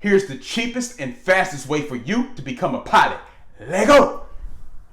Here's the cheapest and fastest way for you to become a pilot. Lego!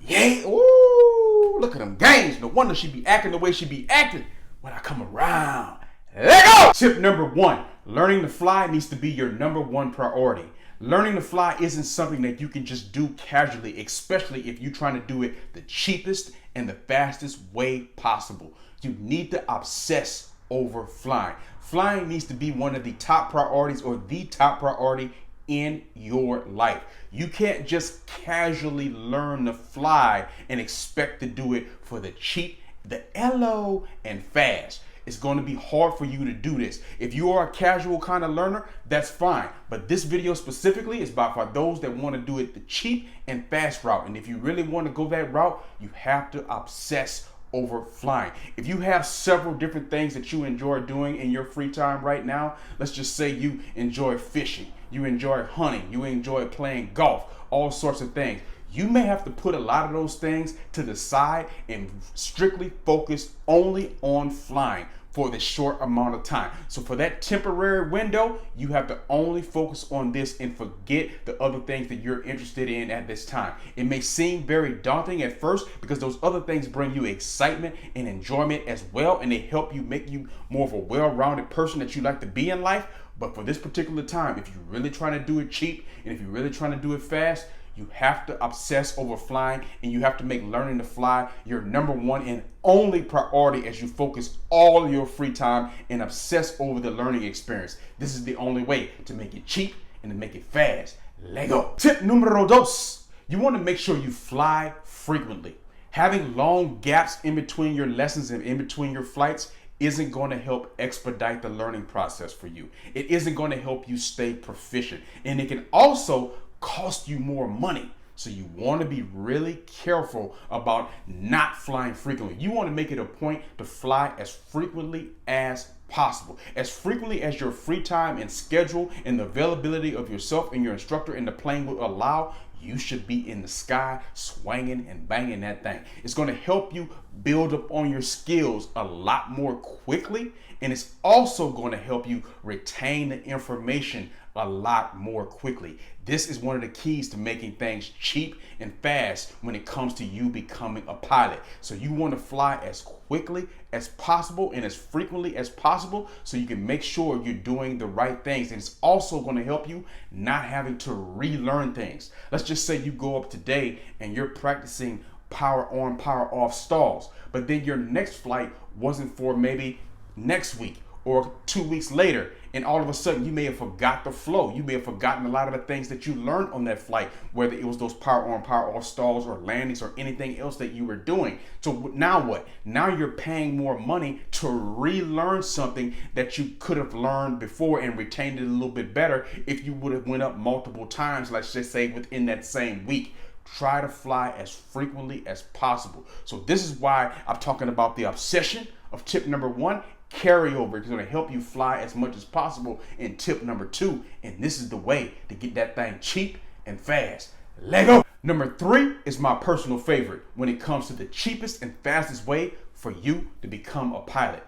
Yay! Ooh, look at them games. No wonder she be acting the way she be acting when I come around. Lego! Tip number one, learning to fly needs to be your number one priority. Learning to fly isn't something that you can just do casually, especially if you're trying to do it the cheapest and the fastest way possible. You need to obsess over flying. Flying needs to be one of the top priorities or the top priority in your life. You can't just casually learn to fly and expect to do it for the cheap, the LO, and fast. It's going to be hard for you to do this. If you are a casual kind of learner, that's fine. But this video specifically is about for those that want to do it the cheap and fast route. And if you really want to go that route, you have to obsess over flying. If you have several different things that you enjoy doing in your free time right now, let's just say you enjoy fishing, you enjoy hunting, you enjoy playing golf, all sorts of things. You may have to put a lot of those things to the side and strictly focus only on flying for the short amount of time. So for that temporary window, you have to only focus on this and forget the other things that you're interested in at this time. It may seem very daunting at first because those other things bring you excitement and enjoyment as well, and they help you make you more of a well-rounded person that you like to be in life. But for this particular time, if you're really trying to do it cheap and if you're really trying to do it fast, you have to obsess over flying, and you have to make learning to fly your number one and only priority as you focus all your free time and obsess over the learning experience. This is the only way to make it cheap and to make it fast. Lego. Tip numero dos. You want to make sure you fly frequently. Having long gaps in between your lessons and in between your flights isn't going to help expedite the learning process for you. It isn't going to help you stay proficient. And it can also cost you more money. So you want to be really careful about not flying frequently. You want to make it a point to fly as frequently as possible. As frequently as your free time and schedule and the availability of yourself and your instructor and the plane will allow, you should be in the sky swinging and banging that thing. It's going to help you build up on your skills a lot more quickly, and it's also going to help you retain the information a lot more quickly. This is one of the keys to making things cheap and fast when it comes to you becoming a pilot. So you want to fly as quickly as possible and as frequently as possible so you can make sure you're doing the right things. And it's also going to help you not having to relearn things. Let's just say you go up today and you're practicing power on, power off stalls, but then your next flight wasn't for maybe next week or 2 weeks later, and all of a sudden you may have forgot the flow. You may have forgotten a lot of the things that you learned on that flight, whether it was those power on, power off stalls or landings or anything else that you were doing. So now what? Now you're paying more money to relearn something that you could have learned before and retained it a little bit better if you would have went up multiple times, let's just say within that same week. Try to fly as frequently as possible. So this is why I'm talking about the obsession of tip number one. Carryover is going to help you fly as much as possible in tip number two, and this is the way to get that thing cheap and fast. Lego. Number three is my personal favorite when it comes to the cheapest and fastest way for you to become a pilot.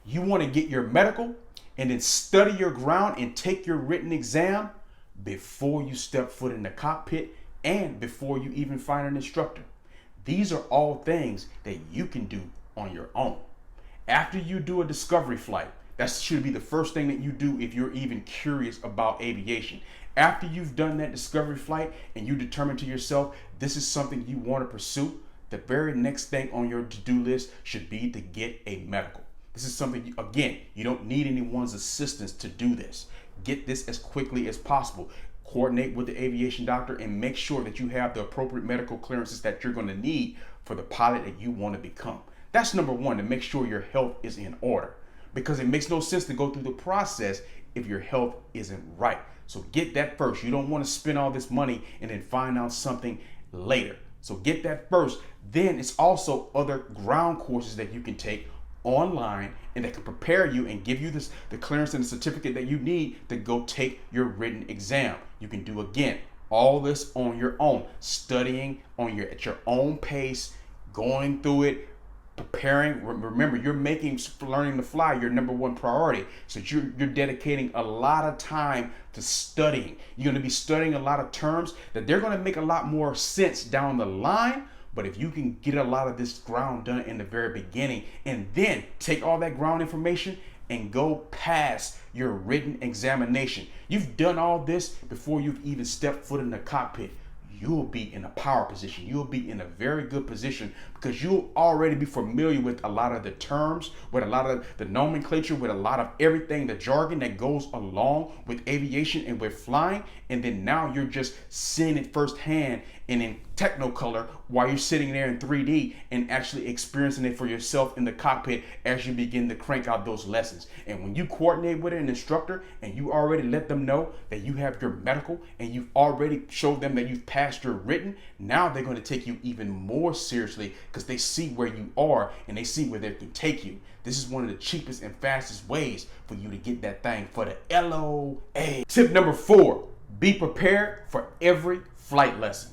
You want to get your medical and then study your ground and take your written exam before you step foot in the cockpit and before you even find an instructor. These are all things that you can do on your own. After you do a discovery flight, that should be the first thing that you do if you're even curious about aviation. After you've done that discovery flight and you determine to yourself this is something you want to pursue, the very next thing on your to-do list should be to get a medical. This is something, again, you don't need anyone's assistance to do this. Get this as quickly as possible. Coordinate with the aviation doctor and make sure that you have the appropriate medical clearances that you're going to need for the pilot that you want to become. That's number one, to make sure your health is in order, because it makes no sense to go through the process if your health isn't right. So get that first. You don't want to spend all this money and then find out something later. So get that first. Then it's also other ground courses that you can take online and that can prepare you and give you the clearance and the certificate that you need to go take your written exam. You can do, again, all this on your own, studying at your own pace, going through it, preparing. Remember, you're making learning to fly your number one priority. So you're dedicating a lot of time to studying. You're going to be studying a lot of terms that they're going to make a lot more sense down the line. But if you can get a lot of this ground done in the very beginning and then take all that ground information and go past your written examination, you've done all this before you've even stepped foot in the cockpit. You'll be in a power position. You'll be in a very good position because you'll already be familiar with a lot of the terms, with a lot of the nomenclature, with a lot of everything, the jargon that goes along with aviation and with flying. And then now you're just seeing it firsthand and in technicolor while you're sitting there in 3D and actually experiencing it for yourself in the cockpit as you begin to crank out those lessons. And when you coordinate with an instructor and you already let them know that you have your medical and you've already showed them that you've passed your written, now they're going to take you even more seriously because they see where you are and they see where they can take you. This is one of the cheapest and fastest ways for you to get that thing for the LOA. Tip number 4, be prepared for every flight lesson.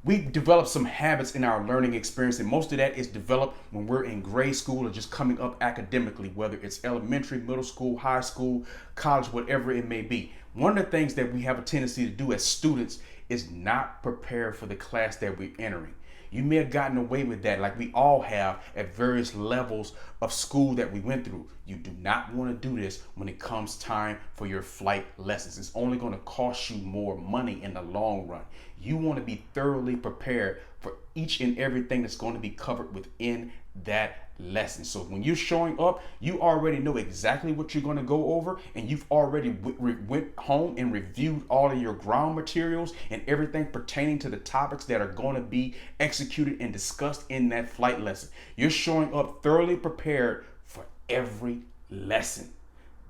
We've developed some habits in our learning experience, and most of that is developed when we're in grade school or just coming up academically, whether it's elementary, middle school, high school, college, whatever it may be. One of the things that we have a tendency to do as students is not prepare for the class that we're entering. You may have gotten away with that, like we all have at various levels of school that we went through. You do not want to do this when it comes time for your flight lessons. It's only going to cost you more money in the long run. You want to be thoroughly prepared for each and everything that's going to be covered within that lesson. So when you're showing up, you already know exactly what you're going to go over, and you've already went home and reviewed all of your ground materials and everything pertaining to the topics that are going to be executed and discussed in that flight lesson. You're showing up thoroughly prepared for every lesson.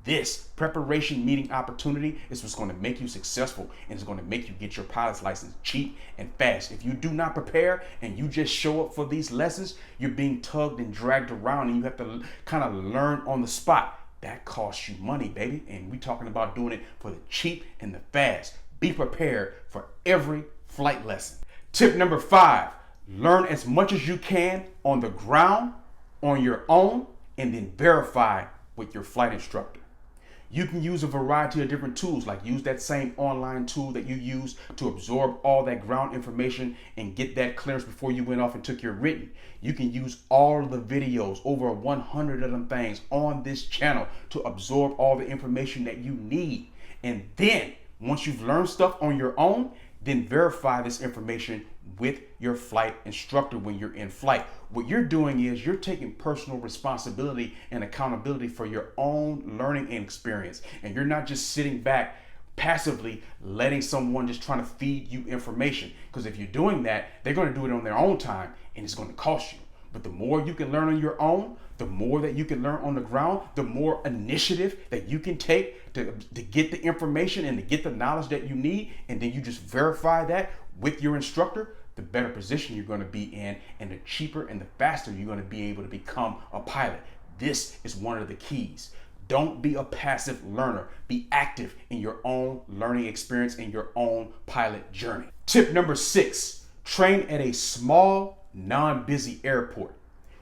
This preparation meeting opportunity is what's going to make you successful, and it's going to make you get your pilot's license cheap and fast. If you do not prepare and you just show up for these lessons, you're being tugged and dragged around and you have to kind of learn on the spot. That costs you money, baby. And we're talking about doing it for the cheap and the fast. Be prepared for every flight lesson. Tip number 5, learn as much as you can on the ground, on your own, and then verify with your flight instructor. You can use a variety of different tools, like use that same online tool that you use to absorb all that ground information and get that clearance before you went off and took your written. You can use all of the videos, over 100 of them things on this channel, to absorb all the information that you need. And then once you've learned stuff on your own, then verify this information with your flight instructor when you're in flight. What you're doing is you're taking personal responsibility and accountability for your own learning and experience. And you're not just sitting back passively letting someone just trying to feed you information. Because if you're doing that, they're going to do it on their own time and it's going to cost you. But the more you can learn on your own, the more that you can learn on the ground, the more initiative that you can take to get the information and to get the knowledge that you need. And then you just verify that with your instructor, the better position you're going to be in, and the cheaper and the faster you're going to be able to become a pilot. This is one of the keys. Don't be a passive learner. Be active in your own learning experience and your own pilot journey. Tip number 6, train at a small, non-busy airport.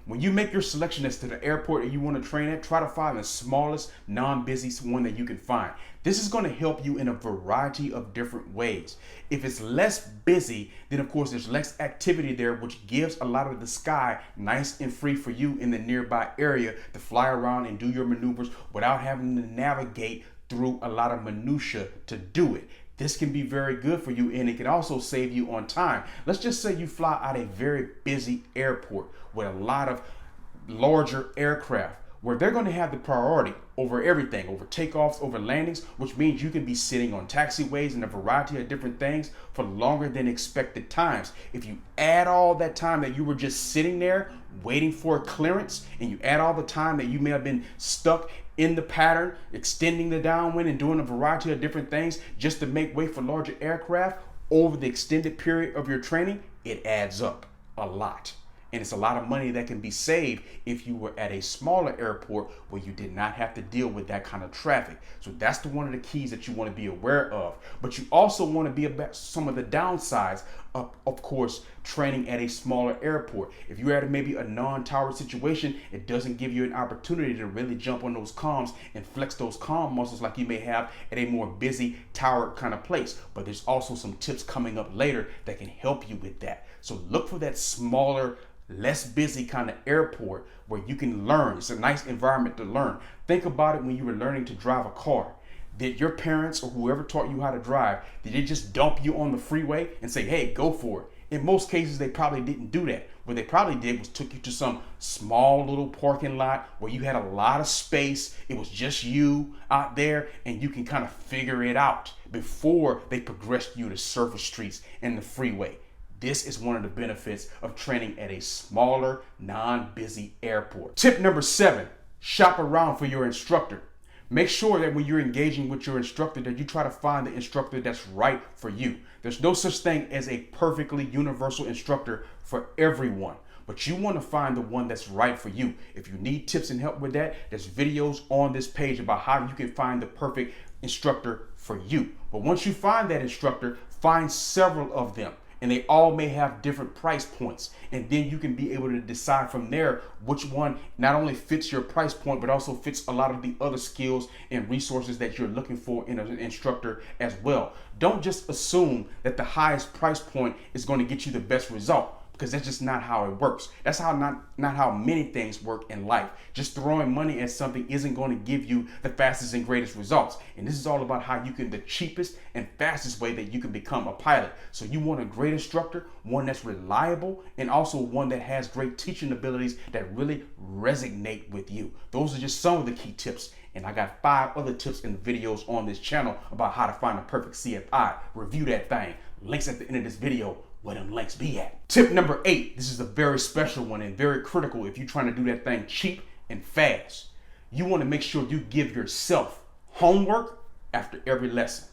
When you make your selection as to the airport that you want to train at, try to find the smallest, non-busy one that you can find. This is going to help you in a variety of different ways. If it's less busy, then of course there's less activity there, which gives a lot of the sky nice and free for you in the nearby area to fly around and do your maneuvers without having to navigate through a lot of minutia to do it. This can be very good for you, and it can also save you on time. Let's just say you fly out a very busy airport with a lot of larger aircraft, where they're going to have the priority over everything, over takeoffs, over landings, which means you can be sitting on taxiways and a variety of different things for longer than expected times. If you add all that time that you were just sitting there waiting for a clearance, and you add all the time that you may have been stuck in the pattern, extending the downwind and doing a variety of different things just to make way for larger aircraft over the extended period of your training, it adds up a lot. And it's a lot of money that can be saved if you were at a smaller airport where you did not have to deal with that kind of traffic. So that's one of the keys that you want to be aware of. But you also want to be about some of the downsides of course, training at a smaller airport. If you're at maybe a non-tower situation, it doesn't give you an opportunity to really jump on those comms and flex those comm muscles like you may have at a more busy tower kind of place. But there's also some tips coming up later that can help you with that. So look for that smaller, less busy kind of airport where you can learn. It's a nice environment to learn. Think about it when you were learning to drive a car. Did your parents or whoever taught you how to drive, did they just dump you on the freeway and say, hey, go for it? In most cases, they probably didn't do that. What they probably did was took you to some small little parking lot where you had a lot of space. It was just you out there and you can kind of figure it out before they progressed you to surface streets and the freeway. This is one of the benefits of training at a smaller, non-busy airport. Tip number 7, shop around for your instructor. Make sure that when you're engaging with your instructor that you try to find the instructor that's right for you. There's no such thing as a perfectly universal instructor for everyone, but you want to find the one that's right for you. If you need tips and help with that, there's videos on this page about how you can find the perfect instructor for you. But once you find that instructor, find several of them. And they all may have different price points. And then you can be able to decide from there which one not only fits your price point, but also fits a lot of the other skills and resources that you're looking for in an instructor as well. Don't just assume that the highest price point is going to get you the best result, because that's just not how it works. That's how not how many things work in life. Just throwing money at something isn't going to give you the fastest and greatest results. And this is all about how you can, the cheapest and fastest way that you can become a pilot. So you want a great instructor, one that's reliable, and also one that has great teaching abilities that really resonate with you. Those are just some of the key tips. And I got 5 other tips in the videos on this channel about how to find a perfect CFI. Review that thing. Links at the end of this video. Where them links be at. Tip number 8. This is a very special one and very critical if you're trying to do that thing cheap and fast. You want to make sure you give yourself homework after every lesson.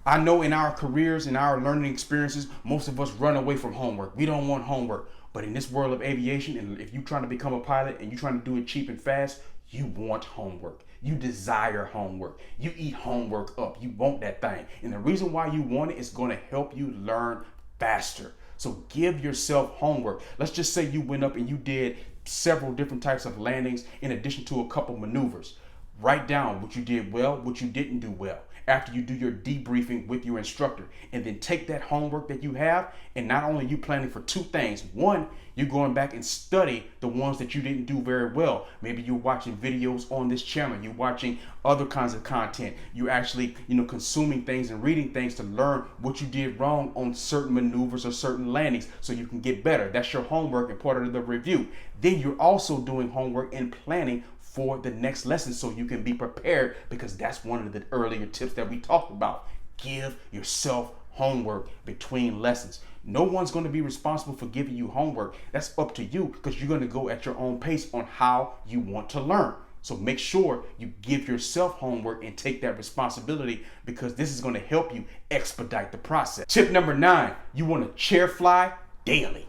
I know in our careers, in our learning experiences, most of us run away from homework. We don't want homework. But in this world of aviation, and if you're trying to become a pilot and you're trying to do it cheap and fast, you want homework. You desire homework. You eat homework up. You want that thing. And the reason why you want it is going to help you learn faster. So give yourself homework. Let's just say you went up and you did several different types of landings in addition to a couple maneuvers. Write down what you did well, what you didn't do well after you do your debriefing with your instructor, and then take that homework that you have, and not only are you planning for 2 things. One, you're going back and study the ones that you didn't do very well. Maybe you're watching videos on this channel, you're watching other kinds of content, you're actually consuming things and reading things to learn what you did wrong on certain maneuvers or certain landings so you can get better. That's your homework and part of the review. Then you're also doing homework and planning for the next lesson so you can be prepared, because that's one of the earlier tips that we talked about. Give yourself homework between lessons. No one's going to be responsible for giving you homework. That's up to you, because you're going to go at your own pace on how you want to learn. So make sure you give yourself homework and take that responsibility, because this is going to help you expedite the process. Tip number 9, you want to chair fly daily.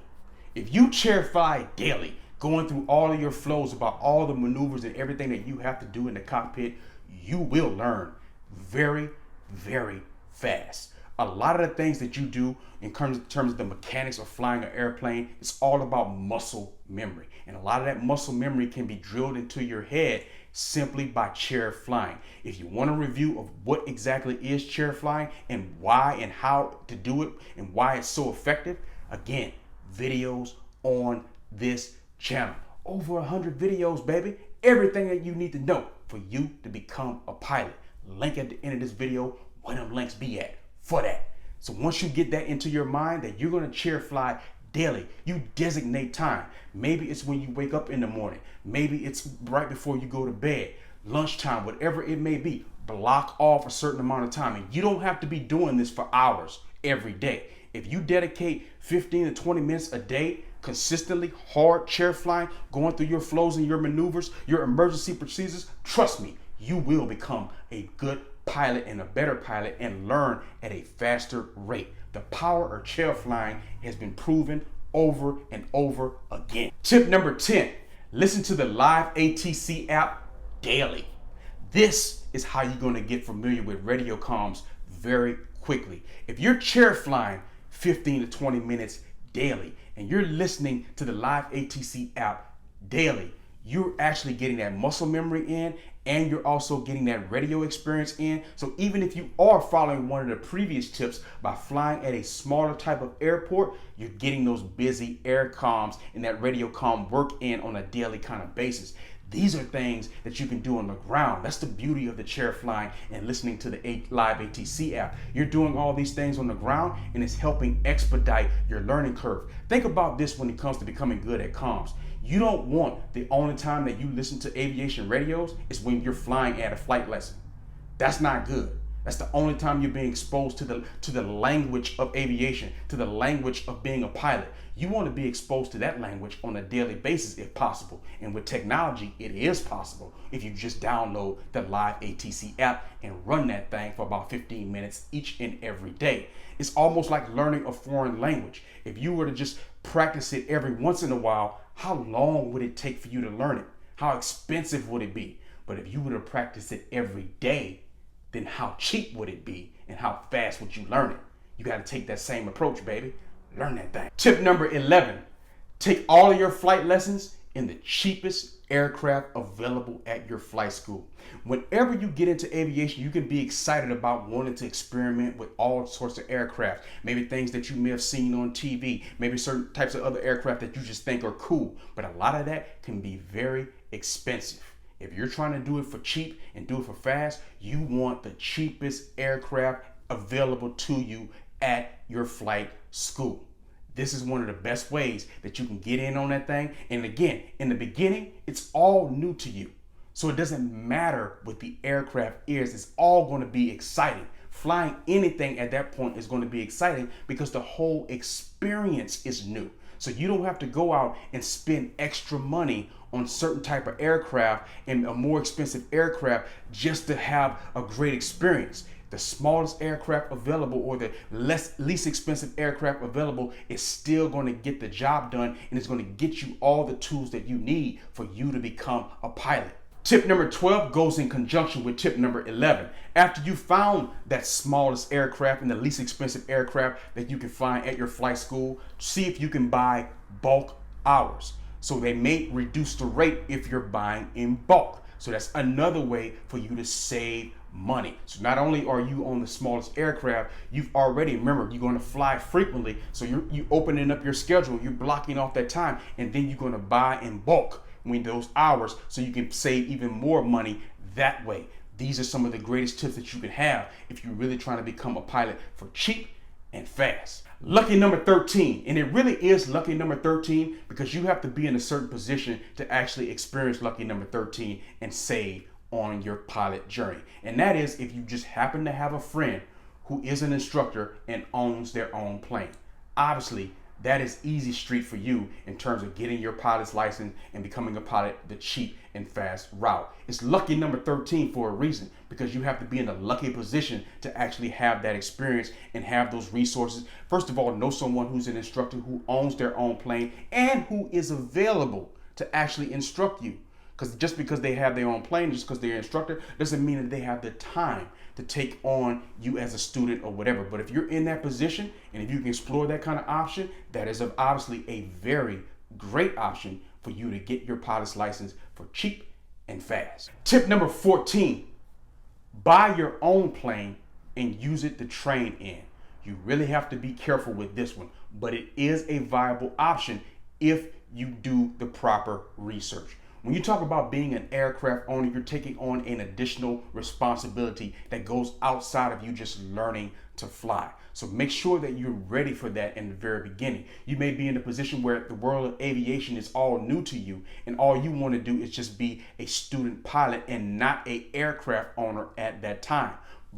If you chair fly daily, going through all of your flows about all the maneuvers and everything that you have to do in the cockpit, you will learn very, very fast. A lot of the things that you do in terms of the mechanics of flying an airplane, it's all about muscle memory. And a lot of that muscle memory can be drilled into your head simply by chair flying. If you want a review of what exactly is chair flying and why and how to do it and why it's so effective, again, videos on this channel. Over 100 videos, baby. Everything that you need to know for you to become a pilot. Link at the end of this video where them links be at for that. So once you get that into your mind that you're going to chair fly daily, you designate time. Maybe it's when you wake up in the morning. Maybe it's right before you go to bed, lunchtime, whatever it may be. Block off a certain amount of time. And you don't have to be doing this for hours every day. If you dedicate 15 to 20 minutes a day, consistently hard chair flying, going through your flows and your maneuvers, your emergency procedures, trust me, you will become a good pilot and a better pilot and learn at a faster rate. The power of chair flying has been proven over and over again. Tip number 10, listen to the live ATC app daily. This is how you're going to get familiar with radio comms very quickly. If you're chair flying, 15 to 20 minutes daily, and you're listening to the Live ATC app daily, you're actually getting that muscle memory in, and you're also getting that radio experience in. So even if you are following one of the previous tips by flying at a smaller type of airport, you're getting those busy air comms and that radio comm work in on a daily kind of basis. These are things that you can do on the ground. That's the beauty of the chair flying and listening to the Live ATC app. You're doing all these things on the ground, and it's helping expedite your learning curve. Think about this when it comes to becoming good at comms. You don't want the only time that you listen to aviation radios is when you're flying at a flight lesson. That's not good. That's the only time you're being exposed to the language of aviation, to the language of being a pilot. You want to be exposed to that language on a daily basis if possible. And with technology, it is possible if you just download the Live ATC app and run that thing for about 15 minutes each and every day. It's almost like learning a foreign language. If you were to just practice it every once in a while, how long would it take for you to learn it? How expensive would it be? But if you were to practice it every day, then how cheap would it be and how fast would you learn it? You got to take that same approach, baby. Learn that thing. Tip number 11, take all of your flight lessons in the cheapest aircraft available at your flight school. Whenever you get into aviation, you can be excited about wanting to experiment with all sorts of aircraft, maybe things that you may have seen on TV, maybe certain types of other aircraft that you just think are cool, but a lot of that can be very expensive. If you're trying to do it for cheap and do it for fast, you want the cheapest aircraft available to you at your flight school. This is one of the best ways that you can get in on that thing. And again, in the beginning, it's all new to you. So it doesn't matter what the aircraft is. It's all going to be exciting. Flying anything at that point is going to be exciting because the whole experience is new. So you don't have to go out and spend extra money on certain type of aircraft and a more expensive aircraft just to have a great experience. The smallest aircraft available or the least expensive aircraft available is still going to get the job done, and it's going to get you all the tools that you need for you to become a pilot. Tip number 12 goes in conjunction with tip number 11. After you found that smallest aircraft and the least expensive aircraft that you can find at your flight school, see if you can buy bulk hours. So they may reduce the rate if you're buying in bulk. So that's another way for you to save money. So not only are you on the smallest aircraft, you've already, remember, you're going to fly frequently. So you're opening up your schedule, you're blocking off that time, and then you're going to buy in bulk when those hours so you can save even more money that way. These are some of the greatest tips that you can have if you're really trying to become a pilot for cheap and fast. Lucky number 13, and it really is lucky number 13 because you have to be in a certain position to actually experience lucky number 13 and save on your pilot journey. And that is if you just happen to have a friend who is an instructor and owns their own plane. Obviously, that is easy street for you in terms of getting your pilot's license and becoming a pilot the cheap and fast route. It's lucky number 13 for a reason because you have to be in a lucky position to actually have that experience and have those resources. First of all, know someone who's an instructor who owns their own plane and who is available to actually instruct you. Because just because they have their own plane, just because they're an instructor, doesn't mean that they have the time to take on you as a student or whatever. But if you're in that position and if you can explore that kind of option, that is obviously a very great option for you to get your pilot's license for cheap and fast. Tip number 14, buy your own plane and use it to train in. You really have to be careful with this one, but it is a viable option if you do the proper research. When you talk about being an aircraft owner, you're taking on an additional responsibility that goes outside of you just learning to fly. So make sure that you're ready for that in the very beginning. You may be in a position where the world of aviation is all new to you and all you want to do is just be a student pilot and not an aircraft owner at that time.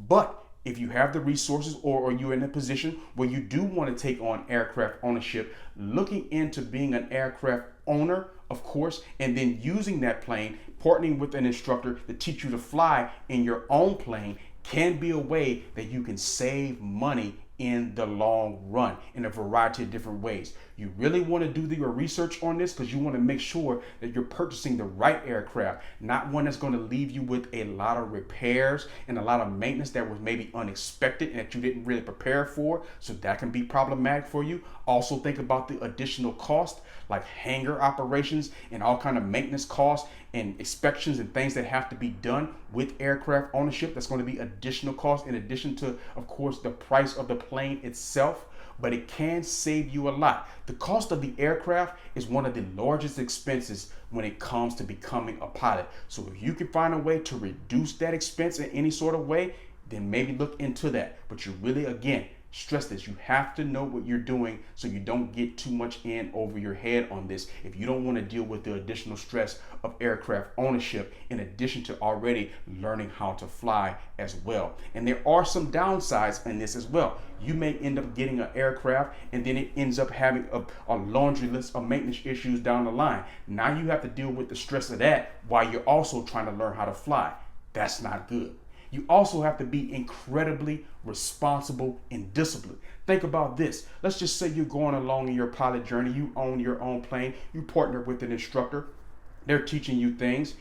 But if you have the resources or you're in a position where you do want to take on aircraft ownership, looking into being an aircraft owner, of course, and then using that plane, partnering with an instructor to teach you to fly in your own plane can be a way that you can save money in the long run in a variety of different ways. You really want to do your research on this because you want to make sure that you're purchasing the right aircraft, not one that's going to leave you with a lot of repairs and a lot of maintenance that was maybe unexpected and that you didn't really prepare for. So that can be problematic for you. Also think about the additional cost like hangar operations and all kind of maintenance costs and inspections and things that have to be done with aircraft ownership. That's going to be additional cost in addition to, of course, the price of the plane itself. But it can save you a lot. The cost of the aircraft is one of the largest expenses when it comes to becoming a pilot. So if you can find a way to reduce that expense in any sort of way, then maybe look into that. But you really, again, stress this. You have to know what you're doing so you don't get too much in over your head on this if you don't want to deal with the additional stress of aircraft ownership in addition to already learning how to fly as well. And there are some downsides in this as well. You may end up getting an aircraft and then it ends up having a laundry list of maintenance issues down the line. Now you have to deal with the stress of that while you're also trying to learn how to fly. That's not good. You also have to be incredibly responsible and disciplined. Think about this. Let's just say you're going along in your pilot journey. You own your own plane. You partner with an instructor. They're teaching you things.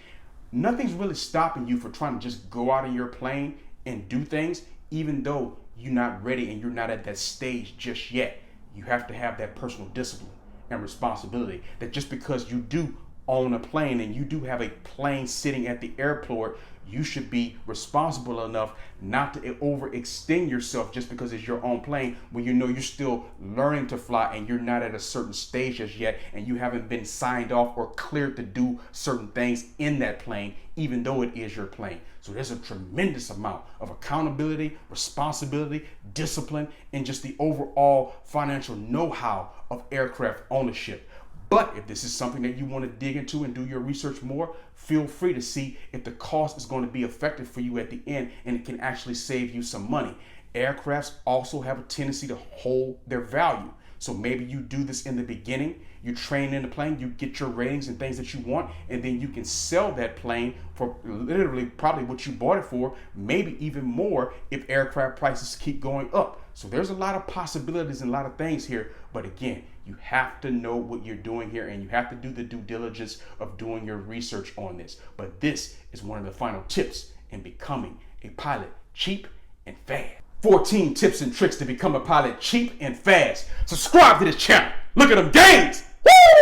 Nothing's really stopping you for trying to just go out of your plane and do things, even though you're not ready and you're not at that stage just yet. You have to have that personal discipline and responsibility that just because you do own a plane and you do have a plane sitting at the airport, you should be responsible enough not to overextend yourself just because it's your own plane when you know you're still learning to fly and you're not at a certain stage as yet and you haven't been signed off or cleared to do certain things in that plane, even though it is your plane. So there's a tremendous amount of accountability, responsibility, discipline, and just the overall financial know-how of aircraft ownership. But if this is something that you want to dig into and do your research more, feel free to see if the cost is going to be effective for you at the end and it can actually save you some money. Aircrafts also have a tendency to hold their value. So maybe you do this in the beginning, you train in the plane, you get your ratings and things that you want, and then you can sell that plane for literally probably what you bought it for, maybe even more if aircraft prices keep going up. So there's a lot of possibilities and a lot of things here. But again, you have to know what you're doing here and you have to do the due diligence of doing your research on this. But this is one of the final tips in becoming a pilot cheap and fast. 14 tips and tricks to become a pilot cheap and fast. Subscribe to this channel. Look at them gains. Woo!